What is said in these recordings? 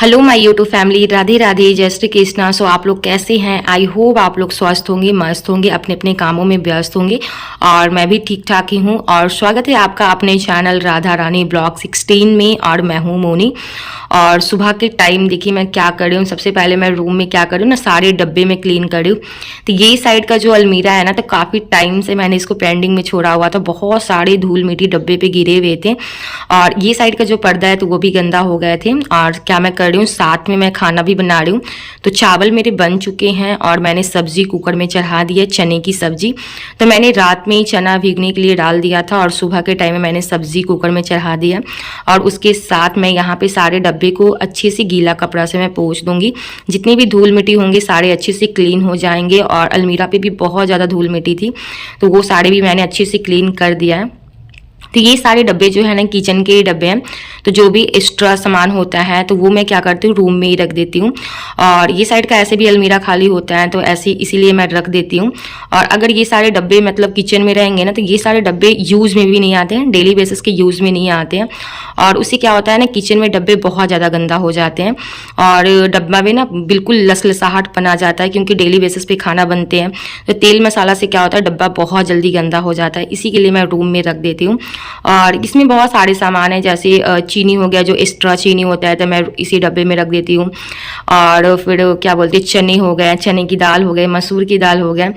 Hello my YouTube family, Radhe Radhe, जय श्री कृष्णा। सो आप लोग कैसे हैं? आई होप आप लोग स्वस्थ होंगे, मस्त होंगे, अपने अपने कामों में व्यस्त होंगे और मैं भी ठीक ठाक ही हूँ। और स्वागत है आपका अपने चैनल राधा रानी ब्लॉग 16 में। और मैं हूँ मोनी। और सुबह के टाइम देखिए मैं क्या कर रही हूँ। सबसे पहले मैं रूम में क्या कर रही हूँ ना, सारे डब्बे में क्लीन कर रही हूँ। तो ये साइड का जो अलमीरा है ना, तो काफ़ी टाइम से मैंने इसको पेंडिंग में छोड़ा हुआ था। बहुत सारे धूल मिट्टी डब्बे पे गिरे हुए थे। और ये साइड का जो पर्दा है तो वो भी गंदा हो गए थे। और क्या मैं कर रही हूँ, साथ में मैं खाना भी बना रही हूँ। तो चावल मेरे बन चुके हैं और मैंने सब्जी कुकर में चढ़ा दी है, चने की सब्जी। तो मैंने रात में ही चना भीगने के लिए डाल दिया था और सुबह के टाइम में मैंने सब्जी कुकर में चढ़ा दिया। और उसके साथ मैं यहाँ पे सारे डब्बे को अच्छे से गीला कपड़ा से मैं पोंछ दूंगी। जितनी भी धूल मिट्टी होंगे सारे अच्छे से क्लीन हो जाएंगे। और अलमीरा पे भी बहुत ज़्यादा धूल मिट्टी थी, तो वो सारे भी मैंने अच्छे से क्लीन कर दिया है। तो ये सारे डब्बे जो है ना, किचन के डब्बे हैं। तो जो भी एक्स्ट्रा सामान होता है तो वो मैं क्या करती हूँ, रूम में ही रख देती हूँ। और ये साइड का ऐसे भी अलमीरा खाली होता है तो ऐसे इसीलिए मैं रख देती हूँ। और अगर ये सारे डब्बे मतलब किचन में रहेंगे ना, तो ये सारे डब्बे यूज़ में भी नहीं आते हैं, डेली बेसिस के यूज़ में नहीं आते हैं। और उससे क्या होता है ना, किचन में डब्बे बहुत ज़्यादा गंदा हो जाते हैं और डब्बा में ना बिल्कुल लसलसाहट बना जाता है, क्योंकि डेली बेसिस पे खाना बनते हैं। तो तेल मसाला से क्या होता है, डब्बा बहुत जल्दी गंदा हो जाता है। इसी के लिए मैं रूम में रख देती हूँ। और इसमें बहुत सारे सामान है, जैसे चीनी हो गया, जो एक्स्ट्रा चीनी होता है तो मैं इसी डब्बे में रख देती हूँ। और फिर क्या बोलते हैं, चने हो गए, चने की दाल हो गए, मसूर की दाल हो गए।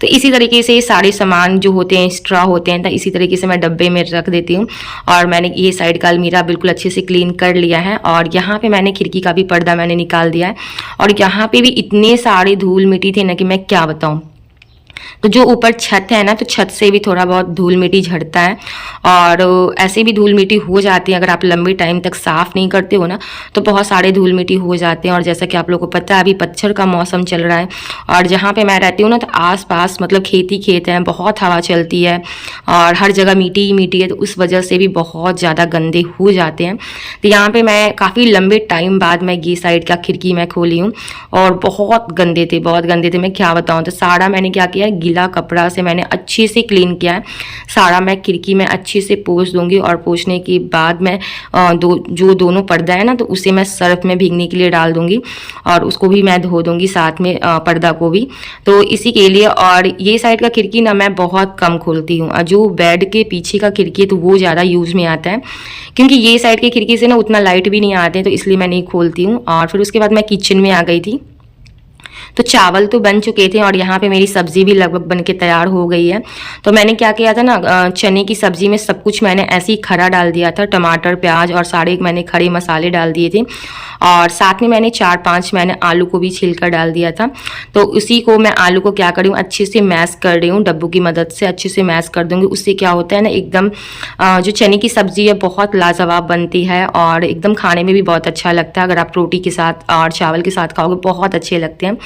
तो इसी तरीके से सारे सामान जो होते हैं एक्स्ट्रा होते हैं, तो इसी तरीके से मैं डब्बे में रख देती हूँ। और मैंने ये साइड का अलमीरा बिल्कुल अच्छे से क्लीन कर लिया है। और यहाँ पे मैंने खिड़की का भी पर्दा मैंने निकाल दिया है। और यहाँ पे भी इतने सारे धूल मिट्टी थे ना कि मैं क्या बताऊँ। तो जो ऊपर छत है ना, तो छत से भी थोड़ा बहुत धूल मिट्टी झड़ता है। और ऐसे भी धूल मिट्टी हो जाती है, अगर आप लंबे टाइम तक साफ़ नहीं करते हो ना, तो बहुत सारे धूल मिट्टी हो जाते हैं। और जैसा कि आप लोगों को पता है, अभी पतझड़ का मौसम चल रहा है। और जहाँ पे मैं रहती हूँ ना, तो आसपास मतलब खेती खेत हैं, बहुत हवा चलती है और हर जगह मिट्टी ही मिट्टी है। तो उस वजह से भी बहुत ज़्यादा गंदे हो जाते हैं। तो यहाँ पर मैं काफ़ी लंबे टाइम बाद मैं ये साइड का खिड़की मैं खोली हूँ और बहुत गंदे थे, बहुत गंदे थे, मैं क्या बताऊँ। तो सारा मैंने क्या किया, गीला कपड़ा से मैंने अच्छे से क्लीन किया है। सारा मैं खिड़की में अच्छे से पोंछ दूंगी। और पोंछने के बाद मैं जो दोनों पर्दा है ना, तो उसे मैं सर्फ में भीगने के लिए डाल दूंगी और उसको भी मैं धो दूंगी, साथ में पर्दा को भी। तो इसी के लिए। और ये साइड का खिड़की ना मैं बहुत कम खोलती हूँ। और जो बेड के पीछे का खिड़की है तो वो ज़्यादा यूज़ में आता है, क्योंकि ये साइड की खिड़की से ना उतना लाइट भी नहीं आते, तो इसलिए मैं नहीं खोलती हूँ। और फिर उसके बाद मैं किचन में आ गई थी। तो चावल तो बन चुके थे और यहाँ पे मेरी सब्जी भी लगभग बन के तैयार हो गई है। तो मैंने क्या किया था ना, चने की सब्जी में सब कुछ मैंने ऐसे ही खड़ा डाल दिया था, टमाटर प्याज और सारे मैंने खड़े मसाले डाल दिए थे। और साथ में मैंने 4-5 मैंने आलू को भी छिलकर डाल दिया था। तो उसी को मैं आलू को क्या कर रही हूँ, अच्छे से मैश कर रही हूँ, डब्बू की मदद से अच्छे से मैश कर दूँगी। उससे क्या होता है ना, एकदम जो चने की सब्ज़ी है बहुत लाजवाब बनती है और एकदम खाने में भी बहुत अच्छा लगता है। अगर आप रोटी के साथ और चावल के साथ खाओगे बहुत अच्छे लगते हैं।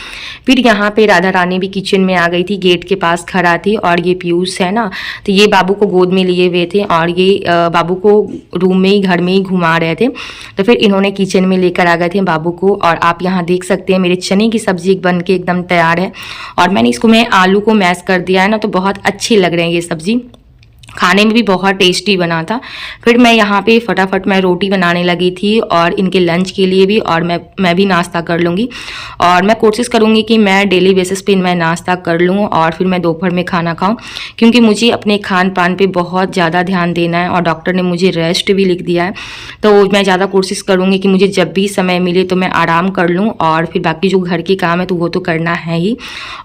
फिर यहाँ पे राधा रानी भी किचन में आ गई थी, गेट के पास खड़ा थी। और ये पीयूष है ना, तो ये बाबू को गोद में लिए हुए थे और ये बाबू को रूम में ही, घर में ही घुमा रहे थे। तो फिर इन्होंने किचन में लेकर आ गए थे बाबू को। और आप यहाँ देख सकते हैं मेरे चने की सब्जी बन के एकदम तैयार है। और मैंने इसको आलू को मैश कर दिया है ना, तो बहुत अच्छे लग रहे हैं ये सब्जी, खाने में भी बहुत टेस्टी बना था। फिर मैं यहाँ पे फटाफट मैं रोटी बनाने लगी थी और इनके लंच के लिए भी। और मैं भी नाश्ता कर लूँगी। और मैं कोशिश करूँगी कि मैं डेली बेसिस पे मैं नाश्ता कर लूँ और फिर मैं दोपहर में खाना खाऊँ, क्योंकि मुझे अपने खान पान पे बहुत ज़्यादा ध्यान देना है और डॉक्टर ने मुझे रेस्ट भी लिख दिया है। तो मैं ज़्यादा कोशिश करूँगी कि मुझे जब भी समय मिले तो मैं आराम कर लूँ और फिर बाकी जो घर के काम है तो वो तो करना है ही।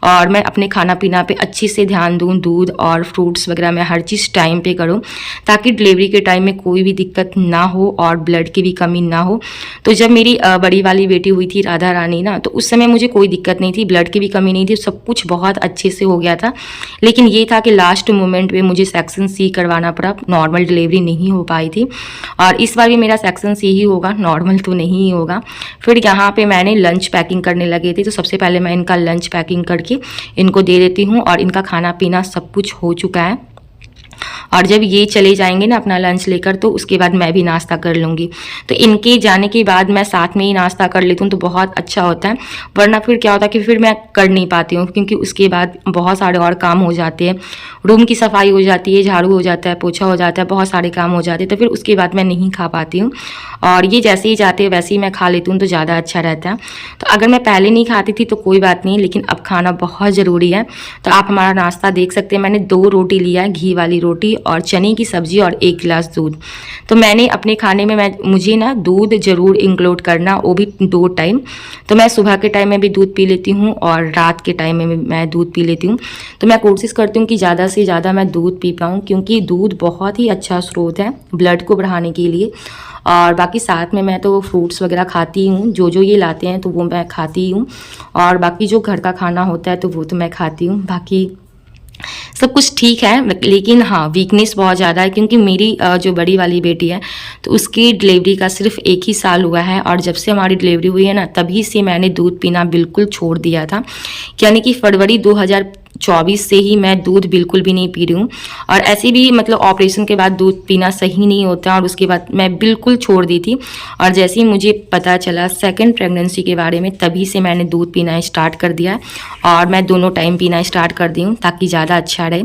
और मैं अपने खाना पीना पे अच्छे से ध्यान दूँ, दूध और फ्रूट्स वगैरह मैं हर चीज़ टाइम पे करूं, ताकि डिलीवरी के टाइम में कोई भी दिक्कत ना हो और ब्लड की भी कमी ना हो। तो जब मेरी बड़ी वाली बेटी हुई थी राधा रानी ना, तो उस समय मुझे कोई दिक्कत नहीं थी, ब्लड की भी कमी नहीं थी, सब कुछ बहुत अच्छे से हो गया था। लेकिन ये था कि लास्ट मोमेंट पे मुझे सेक्शन सी करवाना पड़ा, नॉर्मल डिलीवरी नहीं हो पाई थी। और इस बार भी मेरा सेक्शन सी ही होगा, नॉर्मल तो नहीं होगा। फिर यहाँ पे मैंने लंच पैकिंग करने लगे थे। तो सबसे पहले मैं इनका लंच पैकिंग करके इनको दे देती हूँ और इनका खाना पीना सब कुछ हो चुका है। और जब ये चले जाएंगे ना अपना लंच लेकर, तो उसके बाद मैं भी नाश्ता कर लूँगी। तो इनके जाने के बाद मैं साथ में ही नाश्ता कर लेती हूँ तो बहुत अच्छा होता है, वरना फिर क्या होता है कि फिर मैं कर नहीं पाती हूँ, क्योंकि उसके बाद बहुत सारे और काम हो जाते हैं। रूम की सफाई हो जाती है, झाड़ू हो जाता है, पोछा हो जाता है, बहुत सारे काम हो जाते हैं, तो फिर उसके बाद मैं नहीं खा पाती हूँ। और ये जैसे ही जाते हैं वैसे ही मैं खा लेती हूँ तो ज़्यादा अच्छा रहता है। तो अगर मैं पहले नहीं खाती थी तो कोई बात नहीं, लेकिन अब खाना बहुत ज़रूरी है। तो आप हमारा नाश्ता देख सकते हैं, मैंने 2 रोटी लिया है, घी वाली रोटी और चने की सब्ज़ी और 1 गिलास दूध। तो मैंने अपने खाने में मुझे ना दूध ज़रूर इंक्लूड करना, वो भी 2 टाइम। तो मैं सुबह के टाइम में भी दूध पी लेती हूँ और रात के टाइम में भी मैं दूध पी लेती हूँ। तो मैं कोशिश करती हूँ कि ज़्यादा से ज़्यादा मैं दूध पी पाऊँ, क्योंकि दूध बहुत ही अच्छा स्रोत है ब्लड को बढ़ाने के लिए। और बाकी साथ में मैं तो फ्रूट्स वगैरह खाती हूँ, जो ये लाते हैं तो वो मैं खाती हूँ। और बाकी जो घर का खाना होता है तो वो तो मैं खाती हूँ। बाकी सब कुछ ठीक है, लेकिन हाँ वीकनेस बहुत ज़्यादा है, क्योंकि मेरी जो बड़ी वाली बेटी है तो उसकी डिलीवरी का सिर्फ 1 ही साल हुआ है। और जब से हमारी डिलीवरी हुई है ना, तभी से मैंने दूध पीना बिल्कुल छोड़ दिया था। यानी कि फरवरी 2024 से ही मैं दूध बिल्कुल भी नहीं पी रही हूँ। और ऐसे भी मतलब ऑपरेशन के बाद दूध पीना सही नहीं होता, और उसके बाद मैं बिल्कुल छोड़ दी थी। और जैसे ही मुझे पता चला सेकंड प्रेगनेंसी के बारे में, तभी से मैंने दूध पीना स्टार्ट कर दिया। और मैं दोनों टाइम पीना स्टार्ट कर दी हूँ ताकि ज़्यादा अच्छा रहे।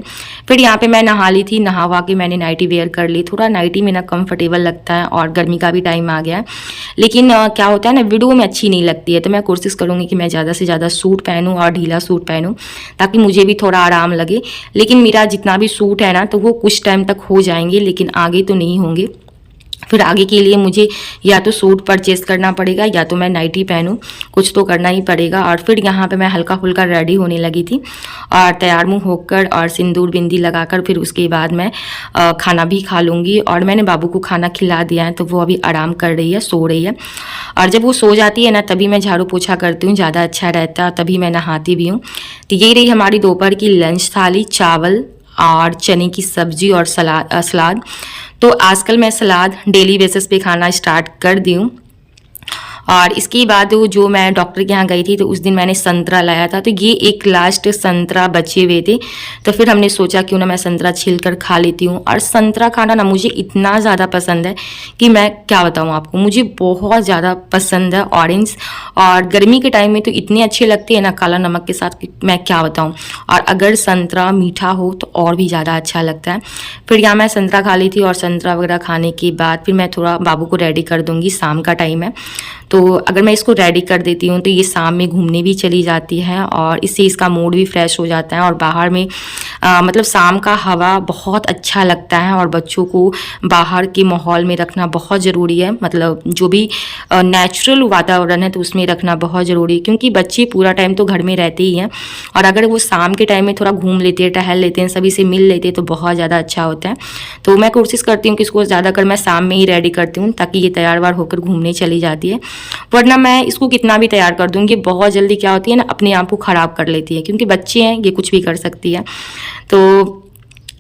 फिर यहाँ पे मैं नहा ली थी, नहावा के मैंने नाइटी वेयर कर ली। थोड़ा नाइटी में ना कंफर्टेबल लगता है, और गर्मी का भी टाइम आ गया है, लेकिन क्या होता है ना, वीडियो में अच्छी नहीं लगती है। तो मैं कोशिश करूँगी कि मैं ज़्यादा से ज़्यादा सूट पहनूँ और ढीला सूट पहनूँ, ताकि मुझे भी थोड़ा आराम लगे। लेकिन मेरा जितना भी सूट है ना, तो वो कुछ टाइम तक हो जाएंगे, लेकिन आगे तो नहीं होंगे। फिर आगे के लिए मुझे या तो सूट परचेस करना पड़ेगा, या तो मैं नाइटी पहनूं, कुछ तो करना ही पड़ेगा। और फिर यहाँ पे मैं हल्का फुल्का रेडी होने लगी थी, और तैयार मुँह होकर और सिंदूर बिंदी लगाकर फिर उसके बाद मैं खाना भी खा लूँगी। और मैंने बाबू को खाना खिला दिया है, तो वो अभी आराम कर रही है, सो रही है। और जब वो सो जाती है ना, तभी मैं झाड़ू पोछा करती हूँ, ज़्यादा अच्छा रहता है, तभी मैं नहाती भी हूँ। तो यही रही हमारी दोपहर की लंच थाली, चावल और चने की सब्जी और सलाद। तो आजकल मैं सलाद डेली बेसिस पे खाना स्टार्ट कर दी हूँ। और इसके बाद जो मैं डॉक्टर के यहाँ गई थी, तो उस दिन मैंने संतरा लाया था, तो ये एक लास्ट संतरा बचे हुए थे। तो फिर हमने सोचा क्यों ना मैं संतरा छील कर खा लेती हूँ। और संतरा खाना ना मुझे इतना ज़्यादा पसंद है कि मैं क्या बताऊँ आपको, मुझे बहुत ज़्यादा पसंद है ऑरेंज। और गर्मी के टाइम में तो इतने अच्छे लगते हैं ना काला नमक के साथ, कि मैं क्या बताऊँ। और अगर संतरा मीठा हो तो और भी ज़्यादा अच्छा लगता है। फिर यहाँ मैं संतरा खा ली थी, और संतरा वगैरह खाने के बाद फिर मैं थोड़ा बाबू को रेडी कर दूँगी, शाम का टाइम है। तो अगर मैं इसको रेडी कर देती हूँ तो ये शाम में घूमने भी चली जाती है, और इससे इसका मूड भी फ्रेश हो जाता है। और बाहर में मतलब शाम का हवा बहुत अच्छा लगता है, और बच्चों को बाहर के माहौल में रखना बहुत ज़रूरी है। मतलब जो भी नेचुरल वातावरण है तो उसमें रखना बहुत ज़रूरी है, क्योंकि बच्चे पूरा टाइम तो घर में रहते ही हैं, और अगर वो शाम के टाइम में थोड़ा घूम लेते हैं, टहल लेते हैं, सभी से मिल लेते हैं, तो बहुत ज़्यादा अच्छा होता है। तो मैं कोशिश करती हूँ कि इसको ज़्यादातर मैं शाम में ही रेडी करती हूँ, ताकि ये तैयार वार होकर घूमने चली जाती है। वरना मैं इसको कितना भी तैयार कर दूँगी, बहुत जल्दी क्या होती है ना, अपने आप को ख़राब कर लेती है, क्योंकि बच्चे हैं, ये कुछ भी कर सकती है। तो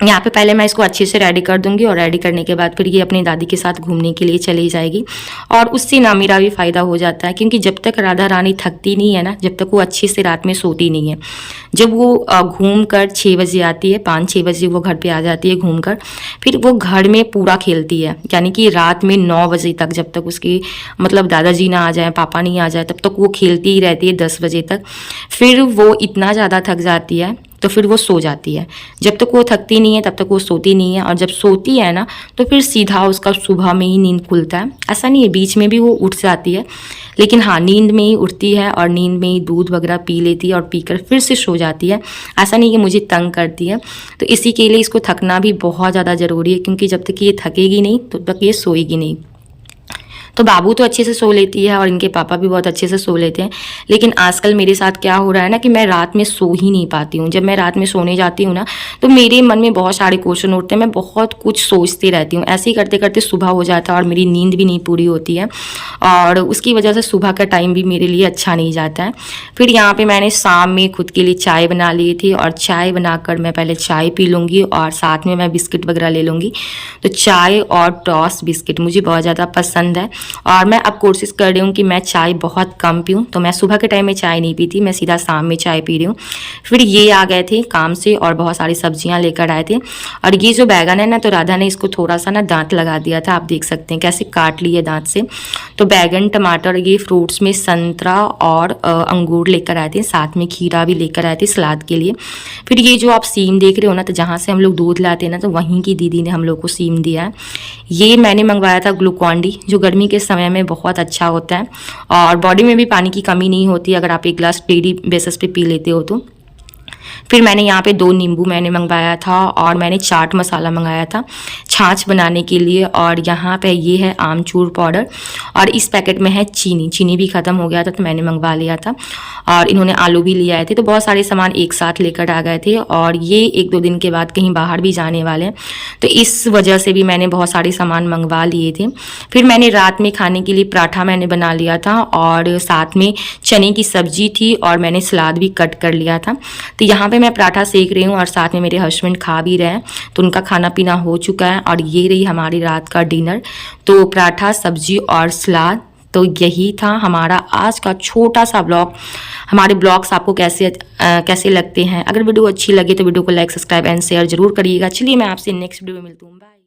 यहाँ पे पहले मैं इसको अच्छे से रेडी कर दूंगी, और रेडी करने के बाद फिर ये अपनी दादी के साथ घूमने के लिए चली जाएगी। और उससे ना मेरा भी फ़ायदा हो जाता है, क्योंकि जब तक राधा रानी थकती नहीं है ना, जब तक वो अच्छे से रात में सोती नहीं है, जब वो घूम कर 6 बजे आती है, 5-6 बजे वो घर पे आ जाती है घूम कर, फिर वो घर में पूरा खेलती है। यानी कि रात में 9 बजे तक, जब तक उसके मतलब दादाजी ना आ जाए, पापा नहीं आ जाए, तब तक वो खेलती ही रहती है 10 बजे तक। फिर वो इतना ज़्यादा थक जाती है तो फिर वो सो जाती है। जब तक वो थकती नहीं है तब तक वो सोती नहीं है, और जब सोती है ना तो फिर सीधा उसका सुबह में ही नींद खुलता है। ऐसा नहीं है बीच में भी वो उठ जाती है, लेकिन हाँ नींद में ही उठती है, और नींद में ही दूध वगैरह पी लेती है, और पीकर फिर से सो जाती है। ऐसा नहीं कि मुझे तंग करती है। तो इसी के लिए इसको थकना भी बहुत ज़्यादा ज़रूरी है, क्योंकि जब तक ये थकेगी नहीं तब तक ये सोएगी नहीं। तो बाबू तो अच्छे से सो लेती है, और इनके पापा भी बहुत अच्छे से सो लेते हैं। लेकिन आजकल मेरे साथ क्या हो रहा है ना, कि मैं रात में सो ही नहीं पाती हूँ। जब मैं रात में सोने जाती हूँ ना, तो मेरे मन में बहुत सारे क्वेश्चन उठते हैं, मैं बहुत कुछ सोचती रहती हूँ। ऐसे ही करते करते सुबह हो जाता है, और मेरी नींद भी नहीं पूरी होती है, और उसकी वजह से सुबह का टाइम भी मेरे लिए अच्छा नहीं जाता है। फिर यहाँ पर मैंने शाम में खुद के लिए चाय बना ली थी, और चाय बनाकर मैं पहले चाय पी लूँगी, और साथ में मैं बिस्किट वगैरह ले लूँगी। तो चाय और टॉस बिस्किट मुझे बहुत ज़्यादा पसंद है। और मैं अब कोशिश कर रही हूँ कि मैं चाय बहुत कम पीऊँ। तो मैं सुबह के टाइम में चाय नहीं पीती, मैं सीधा शाम में चाय पी रही हूँ। फिर ये आ गए थे काम से और बहुत सारी सब्जियां लेकर आए थे। और ये जो बैगन है ना, तो राधा ने इसको थोड़ा सा ना दांत लगा दिया था, आप देख सकते हैं कैसे काट लिए दांत से। तो बैगन, टमाटर, ये फ्रूट्स में संतरा और अंगूर लेकर आए थे, साथ में खीरा भी लेकर आए थे सलाद के लिए। फिर ये जो आप सीम देख रहे हो ना, तो जहाँ से हम लोग दूध लाते हैं ना, तो वहीं की दीदी ने हम लोग को सीम दिया है। ये मैंने मंगवाया था ग्लूकॉन-डी, जो गर्मी के समय में बहुत अच्छा होता है और बॉडी में भी पानी की कमी नहीं होती अगर आप एक गिलास डेली बेसिस पे पी लेते हो तो। फिर मैंने यहाँ पे 2 नींबू मैंने मंगवाया था और मैंने चाट मसाला मंगाया था छाछ बनाने के लिए। और यहाँ पे ये है आमचूर पाउडर और इस पैकेट में है चीनी। चीनी भी ख़त्म हो गया था तो मैंने मंगवा लिया था। और इन्होंने आलू भी ले आए थे, तो बहुत सारे सामान एक साथ लेकर आ गए थे। और ये 1-2 दिन के बाद कहीं बाहर भी जाने वाले हैं, तो इस वजह से भी मैंने बहुत सारे सामान मंगवा लिए थे। फिर मैंने रात में खाने के लिए पराठा मैंने बना लिया था और साथ में चने की सब्जी थी और मैंने सलाद भी कट कर लिया था। तो यहाँ पे मैं पराठा सेक रही हूँ और साथ में मेरे हस्बैंड खा भी रहे हैं, तो उनका खाना पीना हो चुका है। और ये रही हमारी रात का डिनर, तो पराठा, सब्जी और सलाद। तो यही था हमारा आज का छोटा सा ब्लॉग। हमारे ब्लॉग्स आपको कैसे लगते हैं? अगर वीडियो अच्छी लगे तो वीडियो को लाइक, सब्सक्राइब एंड शेयर जरूर करिएगा। चलिए मैं आपसे नेक्स्ट वीडियो में मिलती हूँ। बाय।